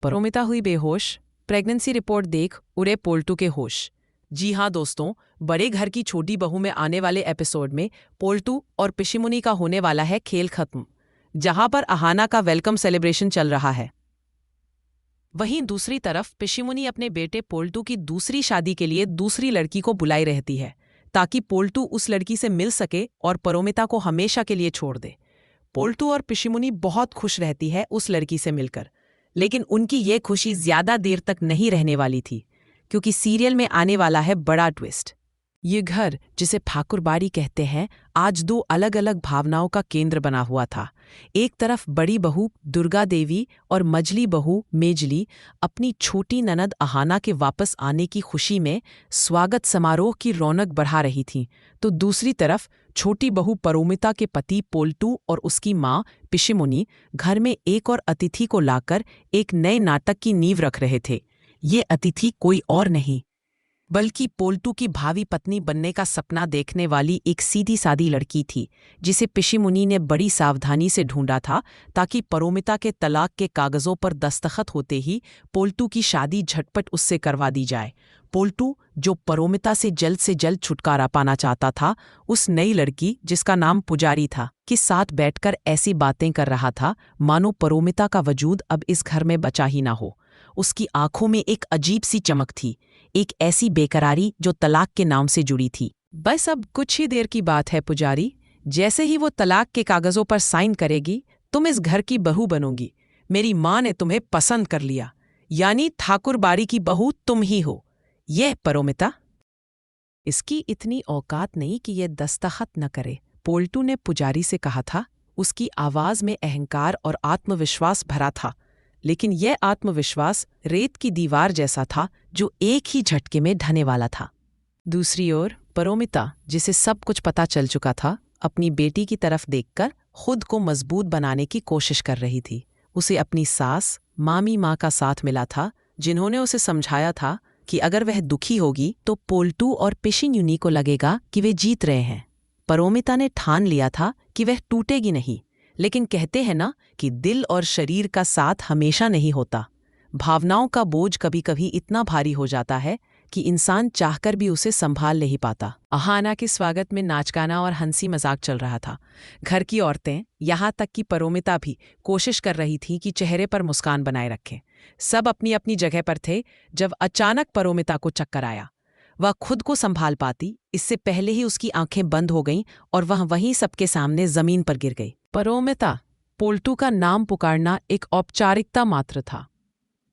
परोमिता हुई बेहोश, pregnancy report देख उड़े पोल्टू के होश। जी हाँ दोस्तों, बड़े घर की छोटी बहू में आने वाले एपिसोड में पोल्टू और पिशिमुनी का होने वाला है खेल खत्म, जहां पर अहाना का वेलकम सेलिब्रेशन चल रहा है। वहीं दूसरी तरफ पिशिमुनी अपने बेटे पोल्टू की दूसरी शादी के लिए दूसरी लड़की को बुलाई रहती है, ताकि पोल्टू उस लड़की से मिल सके और परोमिता को हमेशा के लिए छोड़ दे। पोल्टू और पिशिमुनी बहुत खुश रहती है उस लड़की से मिलकर, लेकिन उनकी ये खुशी ज्यादा देर तक नहीं रहने वाली थी, क्योंकि सीरियल में आने वाला है बड़ा ट्विस्ट। ये घर, जिसे ठाकुरबाड़ी कहते हैं, आज दो अलग अलग भावनाओं का केंद्र बना हुआ था। एक तरफ बड़ी बहू दुर्गा देवी और मझली बहू मेजली अपनी छोटी ननद अहाना के वापस आने की खुशी में स्वागत समारोह की रौनक बढ़ा रही थीं, तो दूसरी तरफ छोटी बहू परोमिता के पति पोल्टू और उसकी माँ पिशिमुनी घर में एक और अतिथि को लाकर एक नए नाटक की नींव रख रहे थे। ये अतिथि कोई और नहीं बल्कि पोल्टू की भावी पत्नी बनने का सपना देखने वाली एक सीधी सादी लड़की थी, जिसे पिशिमुनी ने बड़ी सावधानी से ढूंढा था, ताकि परोमिता के तलाक के कागजों पर दस्तखत होते ही पोल्टू की शादी झटपट उससे करवा दी जाए। पोल्टू, जो परोमिता से जल्द छुटकारा पाना चाहता था, उस नई लड़की, जिसका नाम पुजारी था, के साथ बैठकर ऐसी बातें कर रहा था मानो परोमिता का वजूद अब इस घर में बचा ही ना हो। उसकी आंखों में एक अजीब सी चमक थी, एक ऐसी बेकरारी जो तलाक के नाम से जुड़ी थी। बस अब कुछ ही देर की बात है पुजारी, जैसे ही वो तलाक के कागजों पर साइन करेगी, तुम इस घर की बहू बनोगी। मेरी माँ ने तुम्हें पसंद कर लिया, यानी ठाकुरबाड़ी की बहू तुम ही हो। यह परोमिता। इसकी इतनी औकात नहीं कि यह दस्तखत न करे, पोल्टू ने पुजारी से कहा था। उसकी आवाज में अहंकार और आत्मविश्वास भरा था, लेकिन यह आत्मविश्वास रेत की दीवार जैसा था, जो एक ही झटके में ढहने वाला था। दूसरी ओर परोमिता, जिसे सब कुछ पता चल चुका था, अपनी बेटी की तरफ देखकर खुद को मजबूत बनाने की कोशिश कर रही थी। उसे अपनी सास मामी माँ का साथ मिला था, जिन्होंने उसे समझाया था कि अगर वह दुखी होगी तो पोल्टू और पिशिमुनी को लगेगा कि वे जीत रहे हैं। परोमिता ने ठान लिया था कि वह टूटेगी नहीं, लेकिन कहते हैं ना कि दिल और शरीर का साथ हमेशा नहीं होता। भावनाओं का बोझ कभी कभी इतना भारी हो जाता है कि इंसान चाहकर भी उसे संभाल नहीं पाता। अहाना के स्वागत में नाच गाना और हंसी मजाक चल रहा था। घर की औरतें, यहाँ तक कि परोमिता भी, कोशिश कर रही थी कि चेहरे पर मुस्कान बनाए रखें। सब अपनी अपनी जगह पर थे जब अचानक परोमिता को चक्कर आया। वह खुद को संभाल पाती, इससे पहले ही उसकी आंखें बंद हो गईं और वह वहीं सबके सामने जमीन पर गिर गई। परोमिता, पोल्टू का नाम पुकारना एक औपचारिकता मात्र था,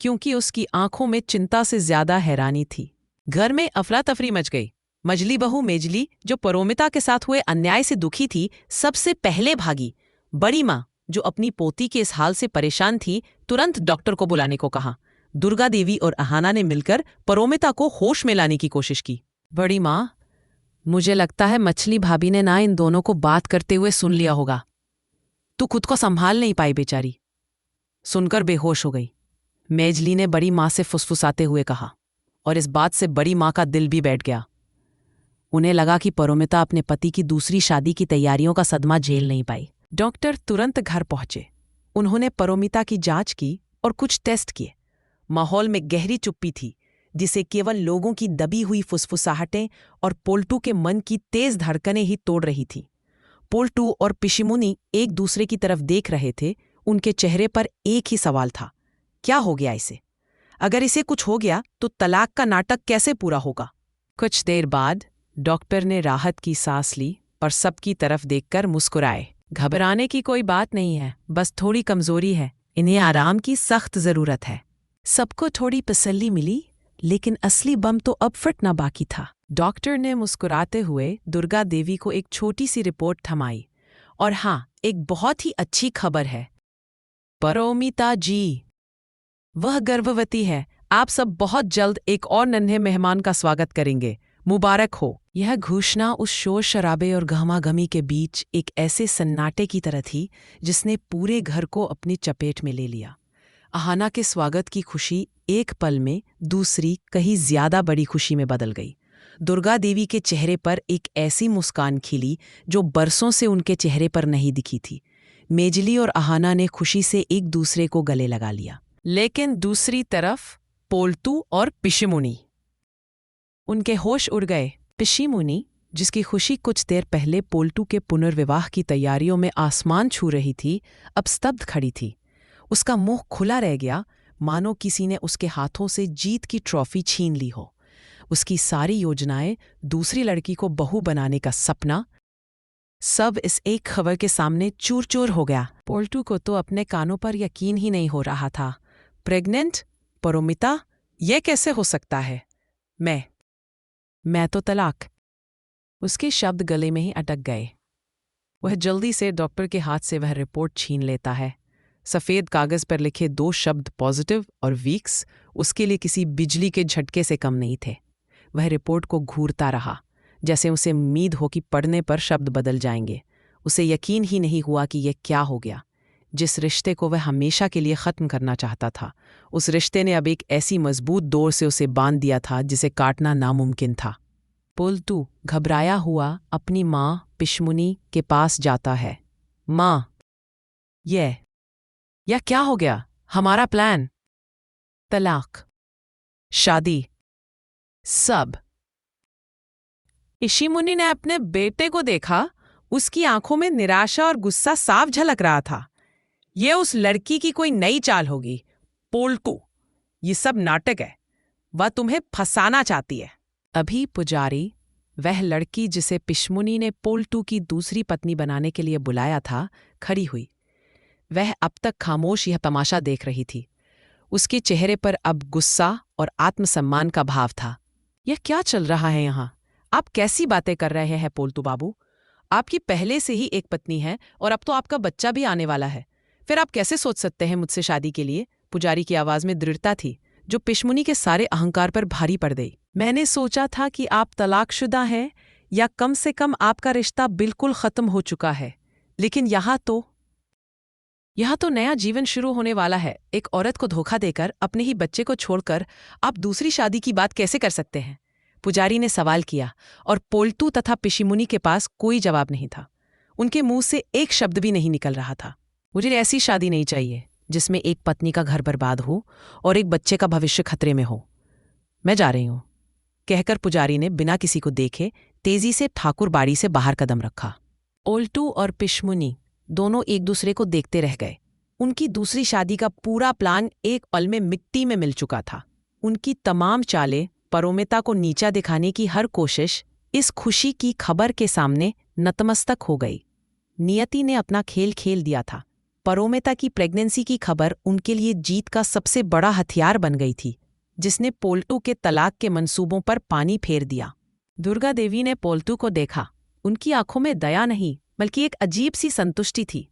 क्योंकि उसकी आंखों में चिंता से ज्यादा हैरानी थी। घर में अफरा तफरी मच गई। मझली बहू मेजली, जो परोमिता के साथ हुए अन्याय से दुखी थी, सबसे पहले भागी। बड़ी माँ, जो अपनी पोती के इस हाल से परेशान थी, तुरंत डॉक्टर को बुलाने को कहा। दुर्गा देवी और अहाना ने मिलकर परोमिता को होश में लाने की कोशिश की। बड़ी माँ, मुझे लगता है मछली भाभी ने ना इन दोनों को बात करते हुए सुन लिया होगा। तू खुद को संभाल नहीं पाई बेचारी। सुनकर बेहोश हो गई, मेजली ने बड़ी माँ से फुसफुसाते हुए कहा, और इस बात से बड़ी माँ का दिल भी बैठ गया। उन्हें लगा कि परोमिता अपने पति की दूसरी शादी की तैयारियों का सदमा झेल नहीं पाई। डॉक्टर तुरंत घर पहुंचे। उन्होंने परोमिता की जांच की और कुछ टेस्ट किए। माहौल में गहरी चुप्पी थी, जिसे केवल लोगों की दबी हुई फुसफुसाहटें और पोल्टू के मन की तेज धड़कनें ही तोड़ रही थी। पोल्टू और पिशिमुनी एक दूसरे की तरफ देख रहे थे। उनके चेहरे पर एक ही सवाल था, क्या हो गया इसे? अगर इसे कुछ हो गया तो तलाक का नाटक कैसे पूरा होगा? कुछ देर बाद डॉक्टर ने राहत की सांस ली और सबकी तरफ देखकर मुस्कुराए। घबराने की कोई बात नहीं है, बस थोड़ी कमजोरी है, इन्हें आराम की सख्त जरूरत है। सबको थोड़ी तसल्ली मिली, लेकिन असली बम तो अब फटना बाकी था। डॉक्टर ने मुस्कुराते हुए दुर्गा देवी को एक छोटी सी रिपोर्ट थमाई। और हाँ, एक बहुत ही अच्छी खबर है परोमिता जी, वह गर्भवती है। आप सब बहुत जल्द एक और नन्हे मेहमान का स्वागत करेंगे, मुबारक हो। यह घोषणा उस शोर शराबे और गहमागमी के बीच एक ऐसे सन्नाटे की तरह थी जिसने पूरे घर को अपनी चपेट में ले लिया। अहाना के स्वागत की खुशी एक पल में दूसरी, कहीं ज्यादा बड़ी खुशी में बदल गई। दुर्गा देवी के चेहरे पर एक ऐसी मुस्कान खिली जो बरसों से उनके चेहरे पर नहीं दिखी थी। मेजली और अहाना ने खुशी से एक दूसरे को गले लगा लिया। लेकिन दूसरी तरफ पोल्टू और पिशिमुनी, उनके होश उड़ गए। पिशिमुनी, जिसकी खुशी कुछ देर पहले पोल्टू के पुनर्विवाह की तैयारियों में आसमान छू रही थी, अब स्तब्ध खड़ी थी। उसका मुंह खुला रह गया, मानो किसी ने उसके हाथों से जीत की ट्रॉफी छीन ली हो। उसकी सारी योजनाएं, दूसरी लड़की को बहू बनाने का सपना, सब इस एक खबर के सामने चूर चूर हो गया। पोल्टू को तो अपने कानों पर यकीन ही नहीं हो रहा था। प्रेग्नेंट? परोमिता? यह कैसे हो सकता है? मैं तो तलाक। उसके शब्द गले में ही अटक गए। वह जल्दी से डॉक्टर के हाथ से वह रिपोर्ट छीन लेता है। सफ़ेद कागज़ पर लिखे 2 शब्द पॉजिटिव और वीक्स उसके लिए किसी बिजली के झटके से कम नहीं थे। वह रिपोर्ट को घूरता रहा, जैसे उसे उम्मीद हो कि पढ़ने पर शब्द बदल जाएंगे। उसे यकीन ही नहीं हुआ कि यह क्या हो गया। जिस रिश्ते को वह हमेशा के लिए ख़त्म करना चाहता था, उस रिश्ते ने अब एक ऐसी मजबूत डोर से उसे बांध दिया था जिसे काटना नामुमकिन था। पोल्टू घबराया हुआ अपनी माँ पिशमुनी के पास जाता है। माँ, यह क्या हो गया? हमारा प्लान, तलाक, शादी, सब। पिशिमुनी ने अपने बेटे को देखा। उसकी आंखों में निराशा और गुस्सा साफ झलक रहा था। यह उस लड़की की कोई नई चाल होगी। पोल्टू, ये सब नाटक है। वह तुम्हें फंसाना चाहती है। अभी पुजारी, वह लड़की जिसे पिशमुनी ने पोल्टू की दूसरी पत्नी बनाने के लिए बुलाया था, खड़ी हुई। वह अब तक खामोश यह तमाशा देख रही थी। उसके चेहरे पर अब गुस्सा और आत्मसम्मान का भाव था। यह क्या चल रहा है यहाँ? आप कैसी बातें कर रहे हैं पोल्टू बाबू? आपकी पहले से ही एक पत्नी है और अब तो आपका बच्चा भी आने वाला है। फिर आप कैसे सोच सकते हैं मुझसे शादी के लिए? पुजारी की आवाज में दृढ़ता थी, जो पिशमुनी के सारे अहंकार पर भारी पड़ गई। मैंने सोचा था कि आप तलाकशुदा हैं, या कम से कम आपका रिश्ता बिल्कुल खत्म हो चुका है। लेकिन यहाँ तो नया जीवन शुरू होने वाला है। एक औरत को धोखा देकर, अपने ही बच्चे को छोड़कर आप दूसरी शादी की बात कैसे कर सकते हैं? पुजारी ने सवाल किया, और पोल्टू तथा पिशिमुनी के पास कोई जवाब नहीं था। उनके मुंह से एक शब्द भी नहीं निकल रहा था। मुझे ऐसी शादी नहीं चाहिए जिसमें एक पत्नी का घर बर्बाद हो और एक बच्चे का भविष्य खतरे में हो। मैं जा रही हूं, कहकर पुजारी ने बिना किसी को देखे तेजी से ठाकुर बाड़ी से बाहर कदम रखा। पोल्टू और पिशमुनी दोनों एक दूसरे को देखते रह गए। उनकी दूसरी शादी का पूरा प्लान एक पल में मिट्टी में मिल चुका था। उनकी तमाम चालें, परोमिता को नीचा दिखाने की हर कोशिश इस खुशी की खबर के सामने नतमस्तक हो गई। नियति ने अपना खेल खेल दिया था। परोमिता की प्रेगनेंसी की खबर उनके लिए जीत का सबसे बड़ा हथियार बन गई थी, जिसने पोल्टू के तलाक के मंसूबों पर पानी फेर दिया। दुर्गा देवी ने पोल्टू को देखा। उनकी आंखों में दया नहीं, बल्कि एक अजीब सी संतुष्टि थी।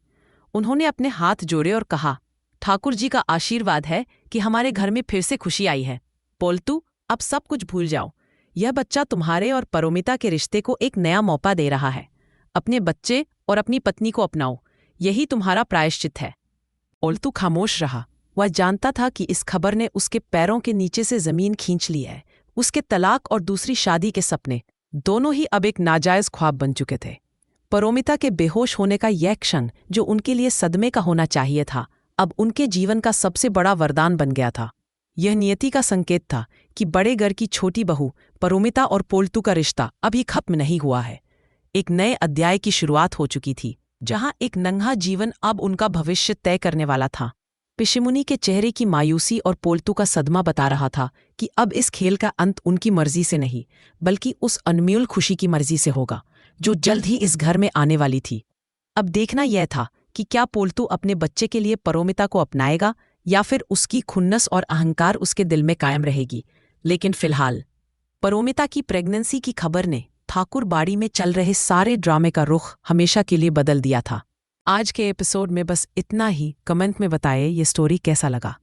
उन्होंने अपने हाथ जोड़े और कहा, ठाकुर जी का आशीर्वाद है कि हमारे घर में फिर से खुशी आई है। पोल्टू, अब सब कुछ भूल जाओ। यह बच्चा तुम्हारे और परोमिता के रिश्ते को एक नया मौका दे रहा है। अपने बच्चे और अपनी पत्नी को अपनाओ, यही तुम्हारा प्रायश्चित है। पोल्टू खामोश रहा। वह जानता था कि इस खबर ने उसके पैरों के नीचे से जमीन खींच ली है। उसके तलाक और दूसरी शादी के सपने दोनों ही अब एक नाजायज ख्वाब बन चुके थे। परोमिता के बेहोश होने का यह क्षण, जो उनके लिए सदमे का होना चाहिए था, अब उनके जीवन का सबसे बड़ा वरदान बन गया था। यह नियति का संकेत था कि बड़े घर की छोटी बहू परोमिता और पोल्टू का रिश्ता अभी खत्म नहीं हुआ है। एक नए अध्याय की शुरुआत हो चुकी थी, जहां एक नंगा जीवन अब उनका भविष्य तय करने वाला था। पिशिमुनी के चेहरे की मायूसी और पोल्टू का सदमा बता रहा था कि अब इस खेल का अंत उनकी मर्जी से नहीं, बल्कि उस अनमोल खुशी की मर्जी से होगा, जो जल्द ही इस घर में आने वाली थी। अब देखना यह था कि क्या पोल्टू अपने बच्चे के लिए परोमिता को अपनाएगा, या फिर उसकी खुन्नस और अहंकार उसके दिल में कायम रहेगी। लेकिन फिलहाल परोमिता की प्रेगनेंसी की खबर ने ठाकुर बाड़ी में चल रहे सारे ड्रामे का रुख हमेशा के लिए बदल दिया था। आज के एपिसोड में बस इतना ही। कमेंट में बताएं ये स्टोरी कैसा लगा।